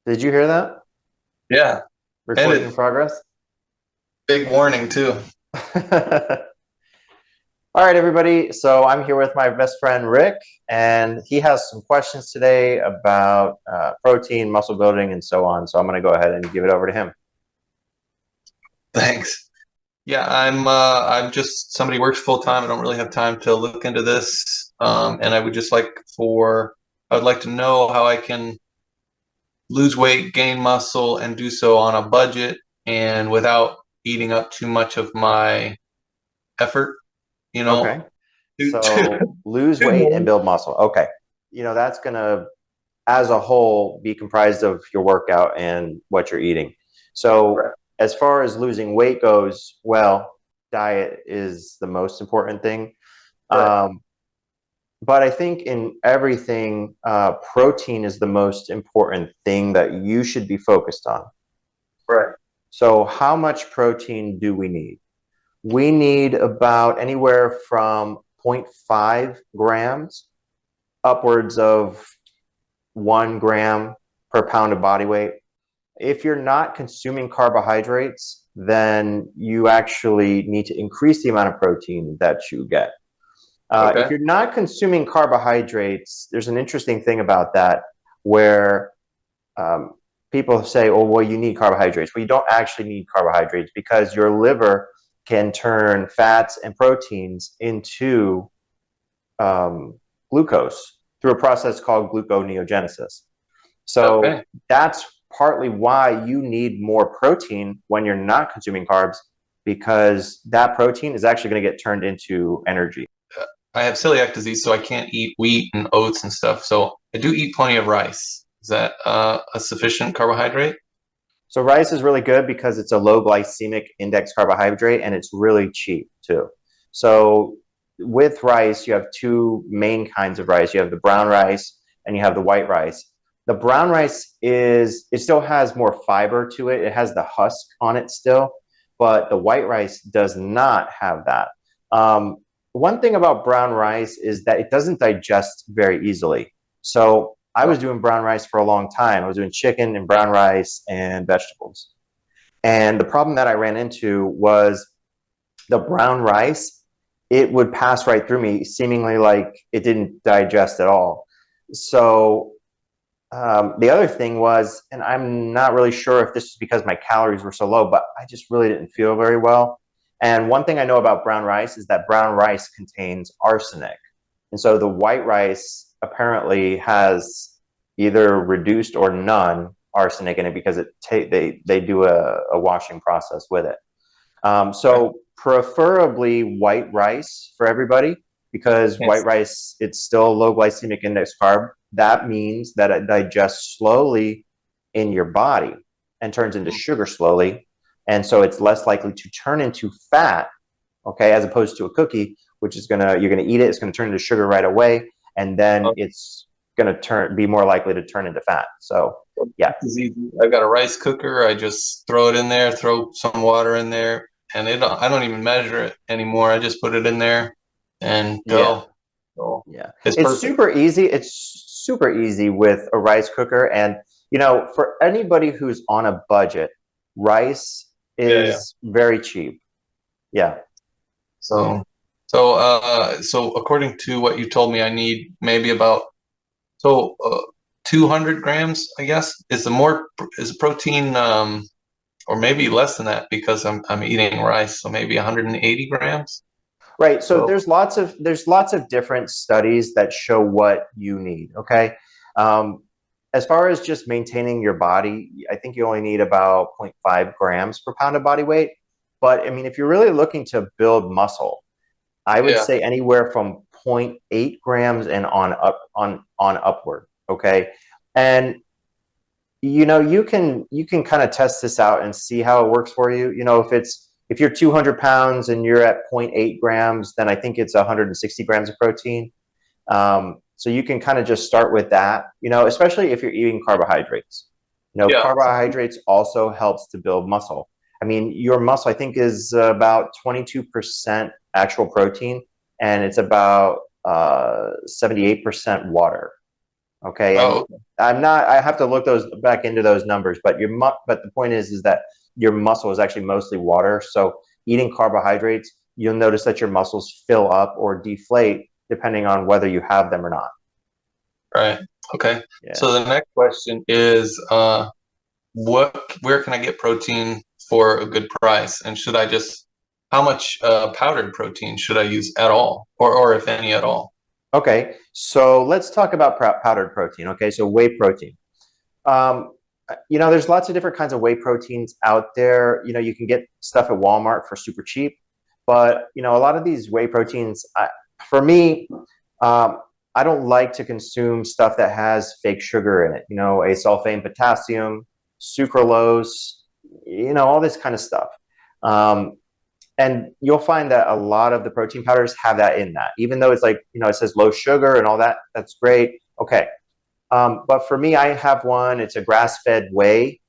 Did you hear that? Yeah, and Recording in it's progress? big warning too. All right, everybody. So I'm here with my best friend Rick, and he has some questions today about protein, muscle building, and so on. So I'm going to go ahead and give it over to him. Thanks. Yeah, I'm just somebody who works full time. I don't really have time to look into this. And I would like to know how I can lose weight, gain muscle, and do so on a budget and without eating up too much of my effort, you know. Okay. To, to, So lose weight and to- build muscle. Okay. That's going to, as a whole, be comprised of your workout and what you're eating. So Right, as far as losing weight goes, well, diet is the most important thing. right, Um, but I think in everything, protein is the most important thing that you should be focused on. right. So, how much protein do we need? We need about anywhere from zero point 0.5 grams upwards of 1 gram per pound of body weight. If you're not consuming carbohydrates, then you actually need to increase the amount of protein that you get. If Okay. you're not consuming carbohydrates, there's an interesting thing about that where um, people say, oh, well, you need carbohydrates. Well, you don't actually need carbohydrates because your liver can turn fats and proteins into um, glucose through a process called gluconeogenesis. So Okay. that's partly why you need more protein when you're not consuming carbs because that protein is actually going to get turned into energy. I have celiac disease, so I can't eat wheat and oats and stuff. So I do eat plenty of rice. Is that a sufficient carbohydrate? So rice is really good because it's a low glycemic index carbohydrate and it's really cheap too. So with rice, you have two main kinds of rice. You have the brown rice and you have the white rice. The brown rice it still has more fiber to it. It has the husk on it still, but the white rice does not have that. Um, One thing about brown rice is that it doesn't digest very easily. So I was doing brown rice for a long time. I was doing chicken and brown rice and vegetables. And the problem that I ran into was the brown rice, it would pass right through me, seemingly like it didn't digest at all. So the other thing was, and I'm not really sure if this is because my calories were so low, but I just really didn't feel very well. And one thing I know about brown rice is that brown rice contains arsenic. And so the white rice apparently has either reduced or none arsenic in it because they do a washing process with it. Okay. So preferably white rice for everybody because white Yes. rice, it's still a low glycemic index carb. That means that it digests slowly in your body and turns into sugar slowly. And so it's less likely to turn into fat, okay, as opposed to a cookie, which is you're gonna eat it, it's gonna turn into sugar right away, and then it's gonna be more likely to turn into fat. So yeah. This is easy. I've got a rice cooker. I just throw it in there, throw some water in there, and I don't even measure it anymore. I just put it in there and Yeah. go. So Yeah. it's It's perfect. super easy. It's super easy with a rice cooker. And, for anybody who's on a budget, rice Yeah, yeah. is very cheap. Yeah. So so according to what you told me, I need maybe about so 200 grams, I guess. Is the protein or maybe less than that because I'm eating rice, so maybe 180 grams. Right. So So there's lots of different studies that show what you need. Okay. Um, as far as just maintaining your body, I think you only need about zero point 0.5 grams per pound of body weight. But I mean, if you're really looking to build muscle, I would yeah, say anywhere from zero point 0.8 grams and on upward. Okay. And you can kind of test this out and see how it works for you. If you're 200 pounds and you're at zero point 0.8 grams, then I think it's 160 grams of protein. So you can kind of just start with that, especially if you're eating carbohydrates. yeah. Carbohydrates also helps to build muscle. I mean, your muscle, I think, is about 22% actual protein, and it's about 78% water. Okay, and Oh, I'm not. I have to look those back into those numbers, but but the point is that your muscle is actually mostly water. So eating carbohydrates, you'll notice that your muscles fill up or deflate depending on whether you have them or not. right. Okay. Yeah. So the next question is, where can I get protein for a good price? And should I just, how much powdered protein should I use at all, or if any at all? Okay, so let's talk about powdered protein. Okay, so whey protein. Um, there's lots of different kinds of whey proteins out there. You can get stuff at Walmart for super cheap, but a lot of these whey proteins, for me, um, I don't like to consume stuff that has fake sugar in it. Asulfame potassium, sucralose, all this kind of stuff. Um, and you'll find that a lot of the protein powders have that in that, even though it's like, it says low sugar and all that. That's great. Okay. But for me, I have one. It's a grass-fed whey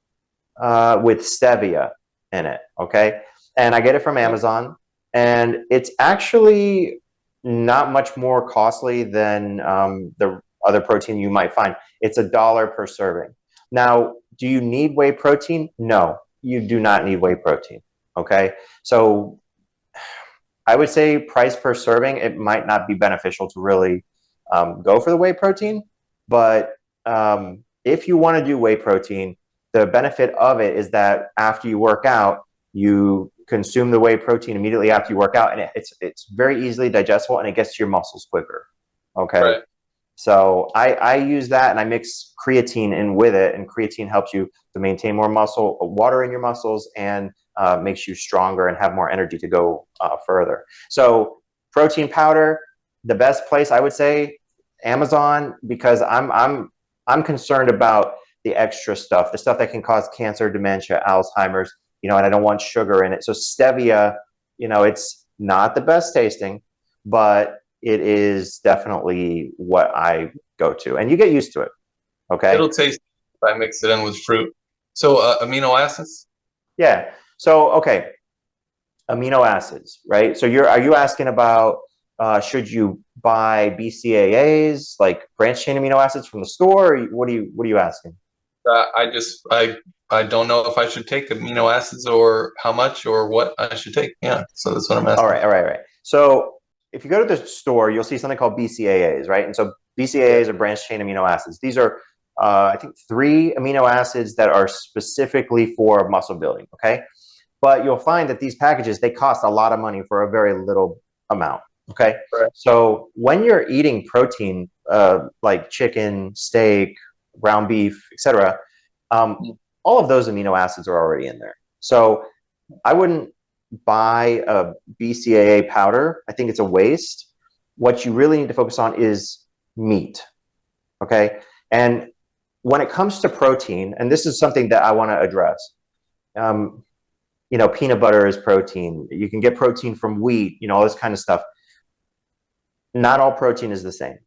with stevia in it. Okay, and I get it from Amazon, and it's actually not much more costly than the other protein you might find. It's $1 per serving. Now, do you need whey protein? No, you do not need whey protein. Okay, so I would say price per serving, it might not be beneficial to really go for the whey protein. But if you want to do whey protein, the benefit of it is that after you work out, you consume the whey protein immediately after you work out, and it's very easily digestible, and it gets to your muscles quicker. Okay. Right. So I use that, and I mix creatine in with it, and creatine helps you to maintain more muscle, water in your muscles, and makes you stronger and have more energy to go further. So protein powder, the best place I would say Amazon, because I'm concerned about the extra stuff, the stuff that can cause cancer, dementia, Alzheimer's, and I don't want sugar in it. So stevia, it's not the best tasting, but it is definitely what I go to, and you get used to it. Okay. It'll taste if I mix it in with fruit. So amino acids? Yeah. So, okay. Amino acids, right? So are you asking about should you buy BCAAs, like branched chain amino acids from the store? Or what are you asking? I don't know if I should take amino acids or how much or what I should take. Yeah, so that's what I'm All asking. right, all right, all right. So if you go to the store, you'll see something called BCAAs, right? And so BCAAs are branched chain amino acids. These are, I think, 3 amino acids that are specifically for muscle building. Okay, but you'll find that these packages, they cost a lot of money for a very little amount. Okay, Right. so when you're eating protein, like chicken, steak, ground beef, etc., all of those amino acids are already in there. So I wouldn't buy a BCAA powder. I think it's a waste. What you really need to focus on is meat. Okay, and when it comes to protein, and this is something that I want to address. Um, peanut butter is protein. You can get protein from wheat, all this kind of stuff. Not all protein is the same.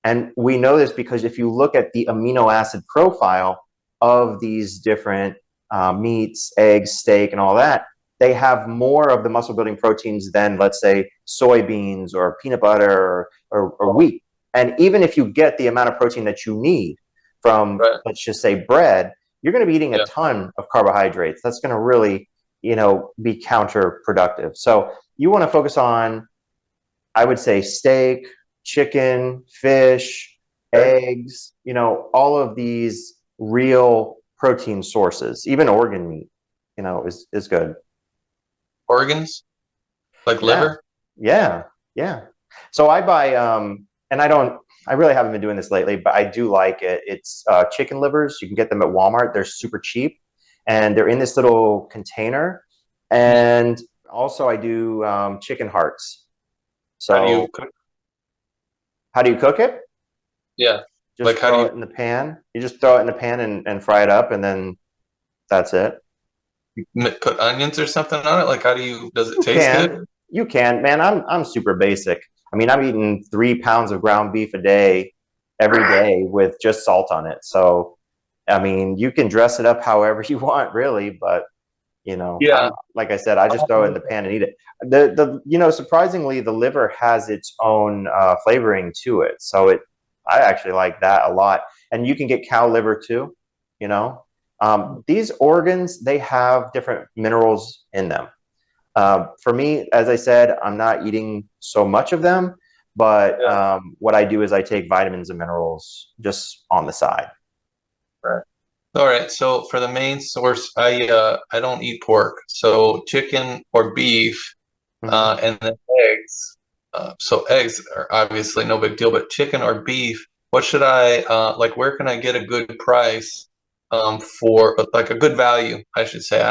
And we know this because if you look at the amino acid profile of these different meats, eggs, steak, and all that, they have more of the muscle building proteins than, let's say, soybeans or peanut butter or wheat. And even if you get the amount of protein that you need from, Right. let's just say, bread, you're going to be eating a Yeah. ton of carbohydrates. That's going to really, be counterproductive. So you want to focus on, I would say, steak, chicken, fish, Okay. eggs, all of these real protein sources. Even organ meat, is good. Organs like Yeah, liver. yeah, yeah. So I buy, and I really haven't been doing this lately, but I do like it. It's chicken livers. You can get them at Walmart. They're super cheap, and they're in this little container. And also, I do chicken hearts. How do you So cook? how do you cook it? Yeah, Just like how do throw you it in the pan. You just throw it in the pan and fry it up, and then that's it. put onions or something on it? Like how do you? Does it You taste good? can, you can, man. I'm super basic. I mean, I'm eating 3 pounds of ground beef a day, every day with just salt on it. So, I mean, you can dress it up however you want, really. But Yeah. I'm like I said, I just throw it in the pan and eat it. Surprisingly, the liver has its own flavoring to it. So I actually like that a lot. And you can get cow liver too, you know. These organs, they have different minerals in them. For me, as I said, I'm not eating so much of them, but what I do is I take vitamins and minerals just on the side. Right. All right. So for the main source, I don't eat pork. So chicken or beef, Mhm. and then eggs. So eggs are obviously no big deal, but chicken or beef, what should I like? Where can I get a good price for like a good value? I should say. I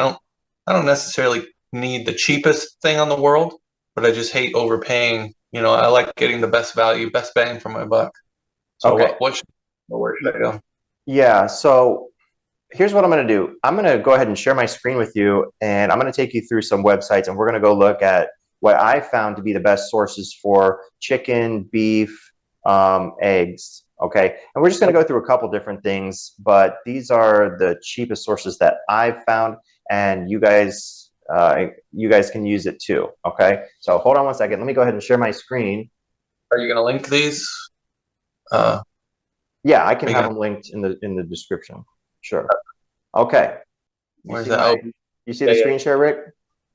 don't necessarily need the cheapest thing on the world, but I just hate overpaying. You know, I like getting the best value, best bang for my buck. So Okay. where should I go? Yeah. So here's what I'm going to do. I'm going to go ahead and share my screen with you, and I'm going to take you through some websites, and we're going to go look at what I found to be the best sources for chicken, beef, eggs. Okay. And we're just going to go through a couple different things, but these are the cheapest sources that I've found, and you guys can use it too. Okay. So hold on one second. Let me go ahead and share my screen. Are you going to link these? Uh, Yeah, I are can you have gonna, them linked in the description. Sure. Okay. You where's see that? Oh, you see yeah, the yeah, screen share, Rick?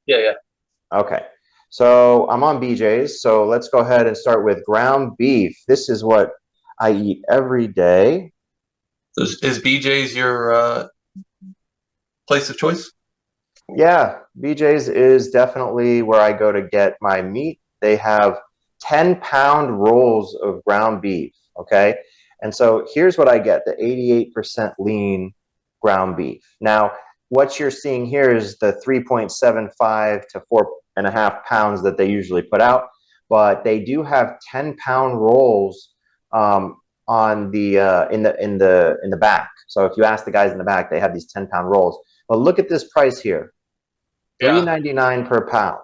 yeah, yeah. Okay. So I'm on BJ's. So let's go ahead and start with ground beef. This is what I eat every day. Is BJ's your place of choice? Yeah, BJ's is definitely where I go to get my meat. They have 10-pound rolls of ground beef. Okay. And so here's what I get, the 88% lean ground beef. Now, what you're seeing here is the 3.75 to 4.5 pounds that they usually put out, but they do have 10-pound rolls on the in the back. So if you ask the guys in the back, they have these 10-pound rolls. But look at this price here. Yeah, 3.99 per pound.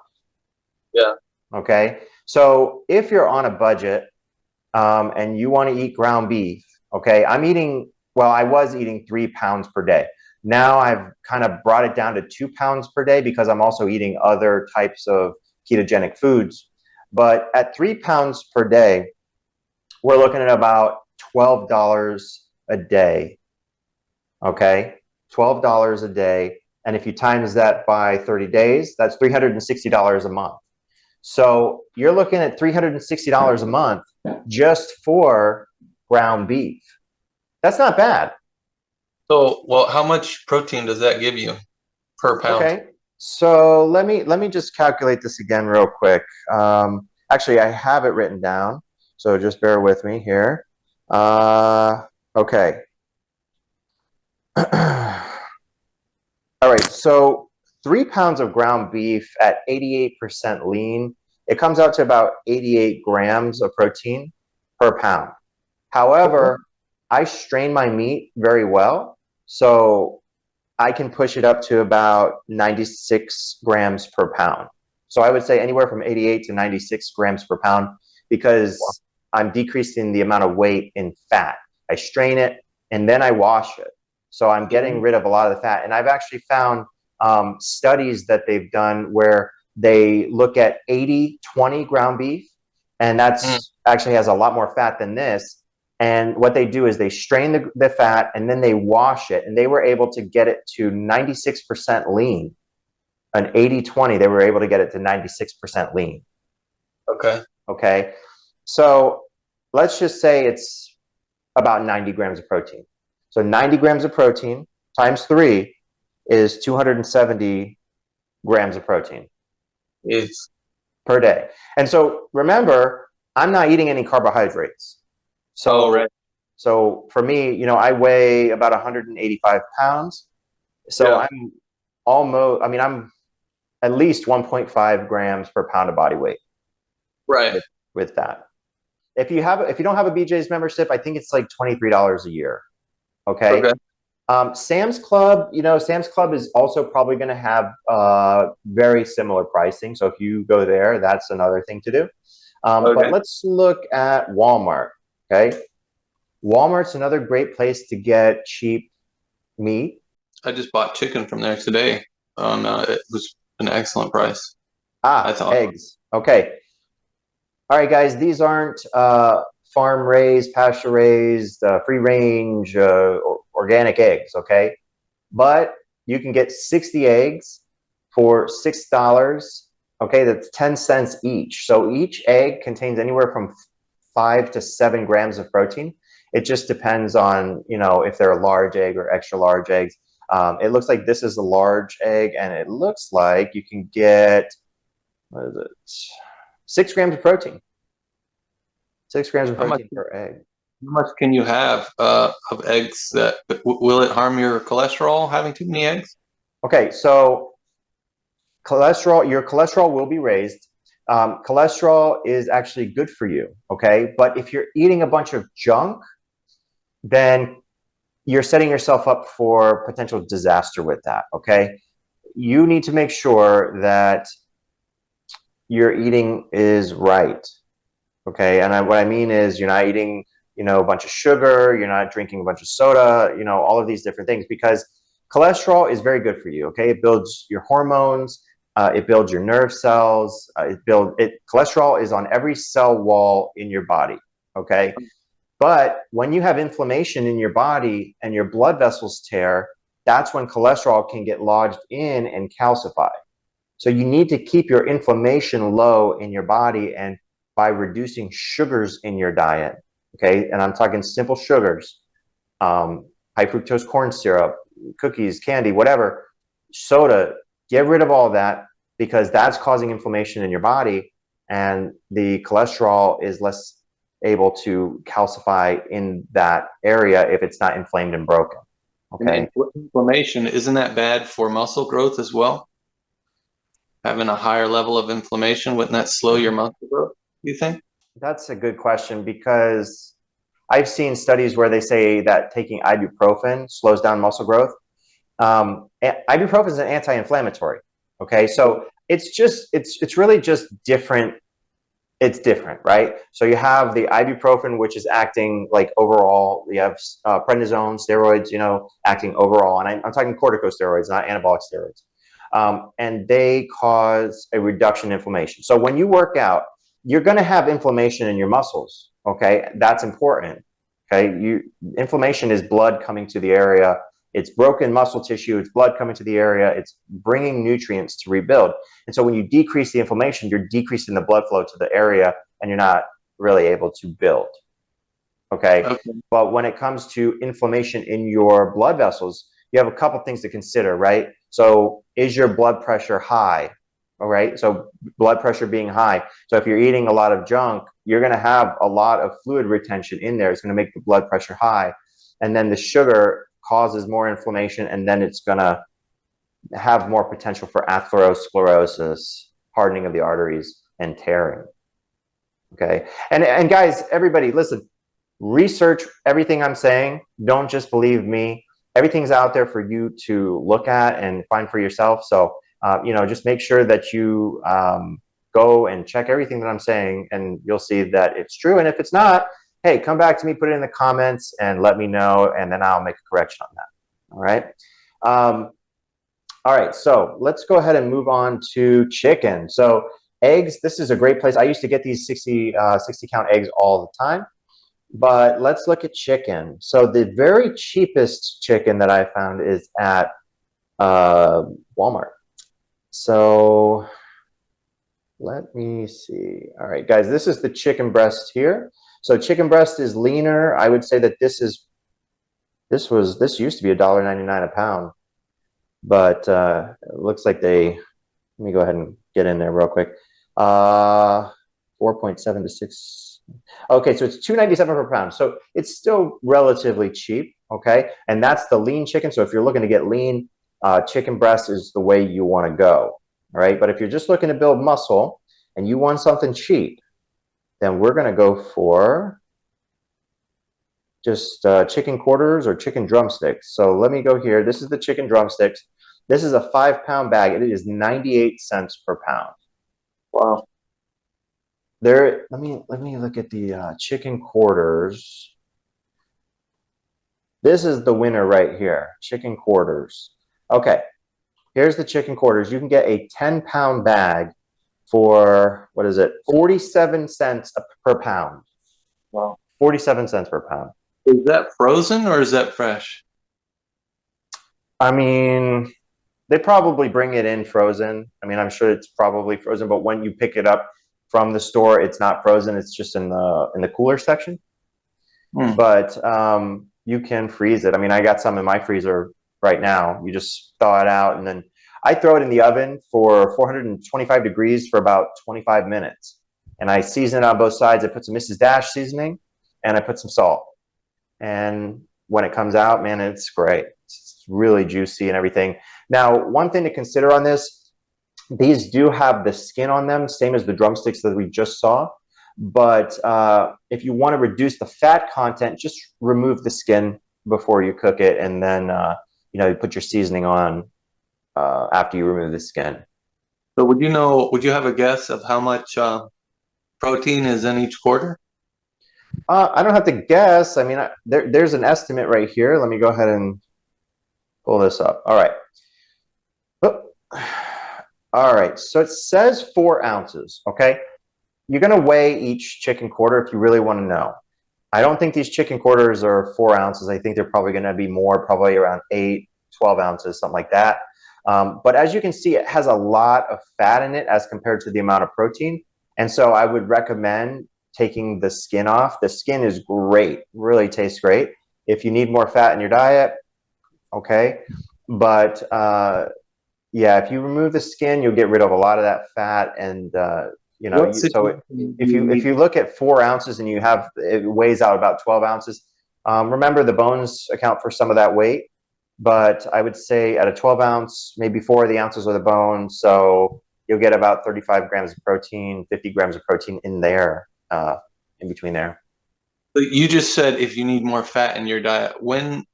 yeah. Okay. So if you're on a budget and you want to eat ground beef, okay, I was eating 3 pounds per day. Now I've kind of brought it down to 2 pounds per day because I'm also eating other types of ketogenic foods. But at 3 pounds per day, we're looking at about $12 a day. Okay. $12 a day. And if you times that by 30 days, that's $360 a month. So you're looking at $360 a month just for ground beef. That's not bad. So, well, how much protein does that give you per pound? Okay. So let me just calculate this again real quick. Actually, I have it written down. So just bear with me here. Okay. All right, so 3 pounds of ground beef at 88% lean, it comes out to about 88 grams of protein per pound. Okay. However, I strain my meat very well, so I can push it up to about 96 grams per pound. So I would say anywhere from 88 to 96 grams per pound because I'm decreasing the amount of weight in fat. I strain it and then I wash it. So I'm getting rid of a lot of the fat. And I've actually found studies that they've done where they look at 80-20 ground beef, and Mm, that's actually has a lot more fat than this. And what they do is they strain the fat and then they wash it. And they were able to get it to 96% lean. An 80-20, they were able to get it to 96% lean. okay. Okay. So let's just say it's about 90 grams of protein. So 90 grams of protein times 3 is 270 grams of protein It's per day. And so remember, I'm not eating any carbohydrates. oh So right. so for me, I weigh about 185 pounds. So Yeah. I'm at least 1.5 grams per pound of body weight Right. with that. If you don't have a BJ's membership, I think it's like $23 a year. Okay. Okay. Sam's Club, Sam's Club is also probably going to have very similar pricing. So if you go there, that's another thing to do. But Okay. let's look at Walmart. Okay. Walmart's another great place to get cheap meat. I just bought chicken from there today. On it was an excellent price, I Ah, thought. eggs. Okay. All right, guys, these aren't farm raised, pasture raised, free range, organic eggs. Okay, but you can get 60 eggs for $6. Okay, that's 10 cents each. So each egg contains anywhere from 5 to 7 grams of protein. It just depends on, you know, if they're a large egg or extra large eggs. It looks like this is a large egg, and it looks like you can get, what is it, 6 grams of protein. 6 grams of How much protein per egg. how much can you have of eggs that will it harm your cholesterol having too many eggs? Okay, so your cholesterol will be raised. Cholesterol is actually good for you, okay? But if you're eating a bunch of junk, then you're setting yourself up for potential disaster with that, okay? You need to make sure that your eating is right, okay? And what I mean is you're not eating, you know, a bunch of sugar, you're not drinking a bunch of soda, you know, all of these different things, because cholesterol is very good for you, okay? It builds your hormones, it builds your nerve cells, cholesterol is on every cell wall in your body, okay? But when you have inflammation in your body and your blood vessels tear, that's when cholesterol can get lodged in and calcify. So you need to keep your inflammation low in your body, and by reducing sugars in your diet, okay? And I'm talking simple sugars, high fructose corn syrup, cookies, candy, whatever, soda, get rid of all that, because that's causing inflammation in your body, and the cholesterol is less able to calcify in that area if it's not inflamed and broken. Okay. And inflammation, isn't that bad for muscle growth as well? Having a higher level of inflammation, wouldn't that slow your muscle growth, do you think? That's a good question, because I've seen studies where they say that taking ibuprofen slows down muscle growth. Ibuprofen is an anti-inflammatory. Okay, so it's really just different. It's different, right? So you have the ibuprofen, which is acting like overall. You have prednisone, steroids, you know, acting overall, and I'm talking corticosteroids, not anabolic steroids, and they cause a reduction in inflammation. So when you work out, you're going to have inflammation in your muscles. Okay, that's important. Okay, inflammation is blood coming to the area. It's broken muscle tissue. It's blood coming to the area. It's bringing nutrients to rebuild. And so when you decrease the inflammation, you're decreasing the blood flow to the area, and you're not really able to build. Okay. But when it comes to inflammation in your blood vessels, you have a couple things to consider, right? So is your blood pressure high? All right. So blood pressure being high. So if you're eating a lot of junk, you're going to have a lot of fluid retention in there. It's going to make the blood pressure high. And then the sugar causes more inflammation, and then it's going to have more potential for atherosclerosis, hardening of the arteries, and tearing. Okay. And guys, everybody, listen, research everything I'm saying. Don't just believe me. Everything's out there for you to look at and find for yourself. So, you know, just make sure that you go and check everything that I'm saying, and you'll see that it's true. And if it's not, hey, come back to me, put it in the comments, and let me know, and then I'll make a correction on that. All right. All right, so let's go ahead and move on to chicken. So eggs, this is a great place. I used to get these 60 count eggs all the time, but let's look at chicken. So the very cheapest chicken that I found is at Walmart. So let me see. All right, guys, this is the chicken breast here. So chicken breast is leaner. I would say that this used to be $1.99 a pound, but it looks like let me go ahead and get in there real quick. 4.7 to 6. Okay, so it's $2.97 per pound. So it's still relatively cheap, okay? And that's the lean chicken. So if you're looking to get lean, chicken breast is the way you want to go, all right? But if you're just looking to build muscle and you want something cheap, then we're going to go for just chicken quarters or chicken drumsticks. So let me go here. This is the chicken drumsticks. This is a 5-pound bag. It is 98 cents per pound. Wow. Let me look at the chicken quarters. This is the winner right here, chicken quarters. Okay, here's the chicken quarters. You can get a 10-pound bag for, what is it, 47 cents per pound. Wow. 47 cents per pound. Is that frozen or is that fresh? I mean, they probably bring it in frozen. I mean, I'm sure it's probably frozen, but when you pick it up from the store, it's not frozen. It's just in the cooler section. Hmm. But you can freeze it. I mean, I got some in my freezer right now. You just thaw it out, and then I throw it in the oven for 425 degrees for about 25 minutes. And I season it on both sides. I put some Mrs. Dash seasoning, and I put some salt. And when it comes out, man, it's great. It's really juicy and everything. Now, one thing to consider on this, these do have the skin on them, same as the drumsticks that we just saw. But if you want to reduce the fat content, just remove the skin before you cook it, and then you put your seasoning on after you remove the skin. So would you have a guess of how much protein is in each quarter? I don't have to guess. I mean, there's an estimate right here. Let me go ahead and pull this up. All right. Oh. All right. So it says 4 ounces. Okay. You're going to weigh each chicken quarter if you really want to know. I don't think these chicken quarters are 4 ounces. I think they're probably going to be more, probably around 8, 12 ounces, something like that. But as you can see, it has a lot of fat in it as compared to the amount of protein. And so I would recommend taking the skin off. The skin is great, really tastes great. If you need more fat in your diet, okay. But yeah, if you remove the skin, you'll get rid of a lot of that fat. And if you look at 4 ounces and you have it weighs out about 12 ounces, remember the bones account for some of that weight. But I would say at a 12 ounce, maybe 4 of the ounces are the bone. So you'll get about 35 grams of protein, 50 grams of protein in there, in between there. But you just said if you need more fat in your diet.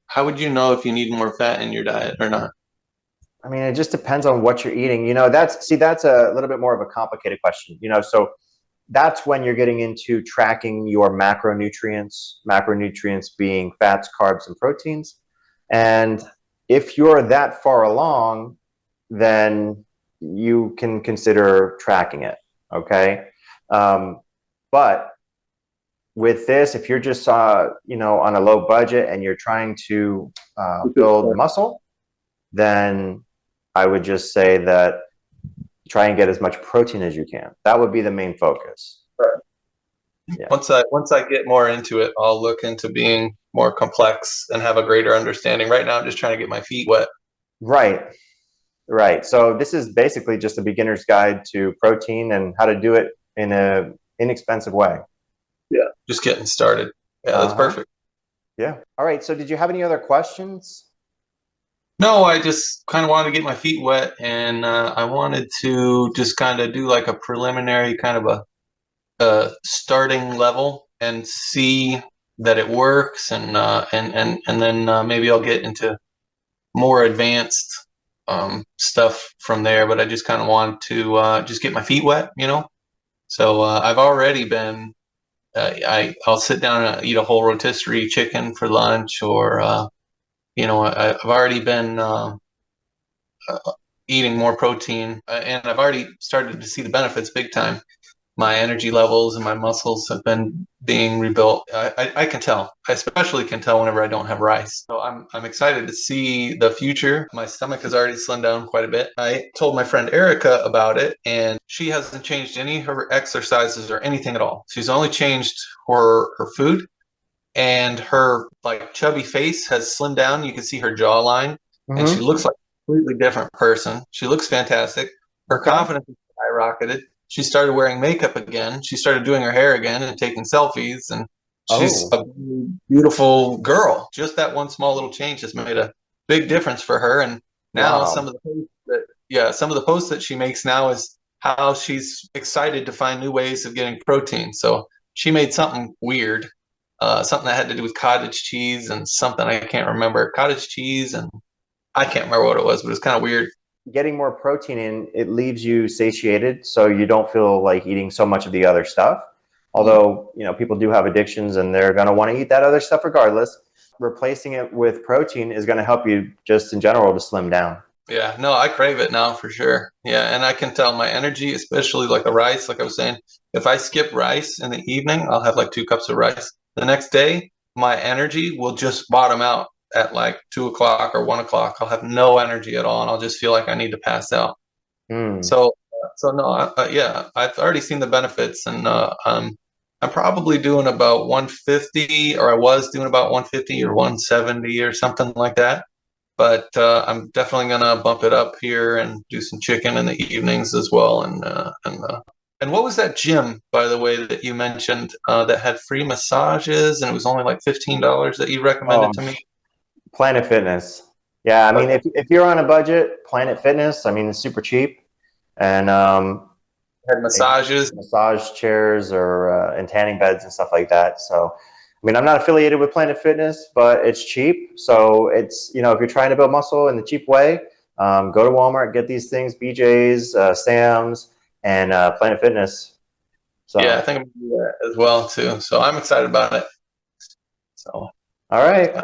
How would you know if you need more fat in your diet or not? I mean, it just depends on what you're eating. That's a little bit more of a complicated question. So that's when you're getting into tracking your macronutrients being fats, carbs, and proteins. And if you're that far along, then you can consider tracking it. Okay. But with this, if you're just on a low budget and you're trying to build muscle, then I would just say that try and get as much protein as you can. That would be the main focus. Right. Yeah. Once I get more into it, I'll look into being more complex and have a greater understanding. Right now, I'm just trying to get my feet wet. Right. So this is basically just a beginner's guide to protein and how to do it in an inexpensive way. Yeah, just getting started. Yeah, that's perfect. Yeah. All right. So did you have any other questions? No, I just kind of wanted to get my feet wet, and I wanted to just kind of do like a preliminary kind of a starting level and see that it works, and then maybe I'll get into more advanced stuff from there. But I just kind of want to just get my feet wet, So I've already been. I'll sit down and eat a whole rotisserie chicken for lunch, or I've already been eating more protein, and I've already started to see the benefits big time. My energy levels and my muscles have been being rebuilt. I can tell. I especially can tell whenever I don't have rice. So I'm excited to see the future. My stomach has already slimmed down quite a bit. I told my friend Erica about it, and she hasn't changed any of her exercises or anything at all. She's only changed her food, and her like chubby face has slimmed down. You can see her jawline, and she looks like a completely different person. She looks fantastic. Her confidence is skyrocketed. She started wearing makeup again. She started doing her hair again and taking selfies, and she's a beautiful girl. Just that one small little change has made a big difference for her. And now some of the posts that she makes now is how she's excited to find new ways of getting protein. So she made something weird, something that had to do with cottage cheese and something I can't remember. Cottage cheese, and I can't remember what it was, but it's kind of weird. Getting more protein in, it leaves you satiated, so you don't feel like eating so much of the other stuff. Although, people do have addictions and they're going to want to eat that other stuff regardless. Replacing it with protein is going to help you just in general to slim down. Yeah, no, I crave it now for sure. Yeah, and I can tell my energy, especially like the rice, like I was saying, if I skip rice in the evening, I'll have like 2 cups of rice. the next day, my energy will just bottom out at like 2 o'clock or 1 o'clock. I'll have no energy at all, and I'll just feel like I need to pass out. Hmm. So no, yeah, I've already seen the benefits, and I'm probably doing about 150, or I was doing about 150 or 170 or something like that. But I'm definitely gonna bump it up here and do some chicken in the evenings as well. And what was that gym, by the way, that you mentioned that had free massages and it was only like $15 that you recommended Oh, to me? Planet Fitness. Yeah, I mean, Okay. if you're on a budget, Planet Fitness, I mean, it's super cheap. And Had they have massages. massage chairs or and tanning beds and stuff like that. So, I mean, I'm not affiliated with Planet Fitness, but it's cheap. So it's, you know, if you're trying to build muscle in the cheap way, go to Walmart, get these things, BJ's, Sam's, and Planet Fitness. Yeah, I So, think I'm gonna do that as well too. So I'm excited about it. So all right.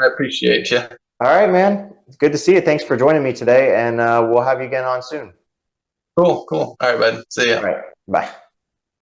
I appreciate you. All right, man. It's good to see you. Thanks for joining me today. And we'll have you again on soon. Cool, cool. All right, bud. See ya. All right. Bye.